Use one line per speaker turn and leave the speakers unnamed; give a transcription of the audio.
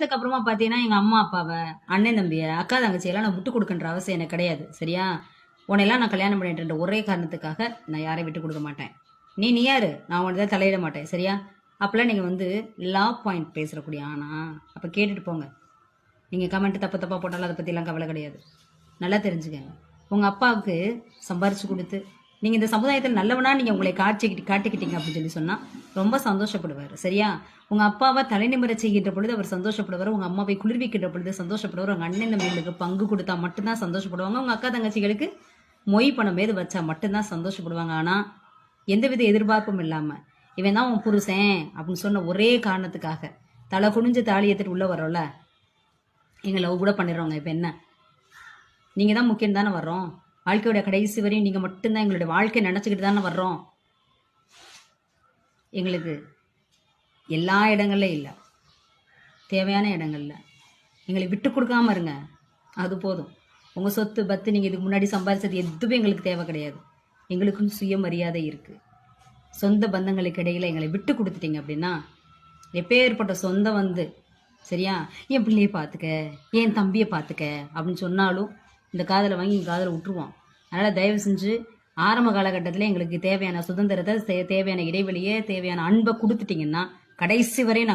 அதுக்கப்புறமா பார்த்தீங்கன்னா, எங்க அம்மா, அப்பாவ, அண்ணன் தம்பிய, அக்கா தங்கச்சியெல்லாம் நான் விட்டு குடுக்கன்ற அவசியம் எனக்கு கிடையாது. சரியா? உன்னையெல்லாம் நான் கல்யாணம் பண்ணிட்டேன்ற ஒரே காரணத்துக்காக நான் யாரையும் விட்டு குடுக்க மாட்டேன். நீ யாரு? நான் உன்ன தலையிட மாட்டேன். சரியா? அப்பலாம் நீங்க வந்து லா பாயிண்ட் பேசக்கூடிய ஆனா, அப்ப கேட்டுட்டு போங்க. நீங்க கமெண்ட் தப்பு தப்பா போட்டாலும் அத பத்திலாம் கவலை கிடையாது. நல்லா தெரிஞ்சுக்கங்க. உங்க அப்பாவுக்கு சம்பாரிச்சு குடுத்து, நீங்க இந்த சமுதாயத்தில் நல்லவனா நீங்க உங்களை காட்டிக்கிட்டீங்க அப்படின்னு சொல்லி சொன்னா ரொம்ப சந்தோஷப்படுவார். சரியா? உங்க அப்பாவை தலைநிமிர செய்கின்ற பொழுது அவர் சந்தோஷப்படுவார். உங்க அம்மாவை குளிர்விக்கின்ற பொழுது சந்தோஷப்படுவார். உங்க அண்ணன் தம்பிகளுக்கு பங்கு கொடுத்தா மட்டும்தான் சந்தோஷப்படுவாங்க. உங்க அக்கா தங்கச்சிகளுக்கு மொய் பணம் ஏது வச்சா மட்டும்தான் சந்தோஷப்படுவாங்க. ஆனா எந்தவித எதிர்பார்ப்பும் இல்லாம இவன் தான் உன் புருஷன் அப்படின்னு சொன்ன ஒரே காரணத்துக்காக தலை குனிஞ்சு தாலி ஏத்துட்டு உள்ள வரோம்ல, எங்க லவ் கூட பண்ணிடுறோங்க. இப்ப என்ன, நீங்க தான் முக்கியம் தானே வர்றோம். வாழ்க்கையோட கடைசி வரையும் நீங்க மட்டும்தான் எங்களுடைய வாழ்க்கை நினைச்சுக்கிட்டு தானே வர்றோம். எங்களுக்கு எல்லா இடங்கள்ல இல்லை, தேவையான இடங்கள்ல எங்களை விட்டு கொடுக்காம இருங்க, அது போதும். உங்க சொத்து பத்து நீங்க இதுக்கு முன்னாடி சம்பாதிச்சது எதுவும் எங்களுக்கு தேவை கிடையாது. எங்களுக்குன்னு சுயமரியாதை இருக்கு. சொந்த பந்தங்களுக்கு இடையில எங்களை விட்டு கொடுத்துட்டீங்க அப்படின்னா எப்பேற்பட்ட சொந்தம் வந்து சரியா என் பிள்ளையை பார்த்துக்க, என் தம்பியை பார்த்துக்க அப்படின்னு சொன்னாலும் இந்த காதலை வாங்கி எங்கள் காதலை விட்டுருவோம். அதனால் தயவு செஞ்சு ஆரம்ப காலகட்டத்தில் எங்களுக்கு தேவையான சுதந்திரத்தை, தேவையான இடைவெளியை, தேவையான அன்பை கொடுத்துட்டீங்கன்னா கடைசி வரை நாங்கள்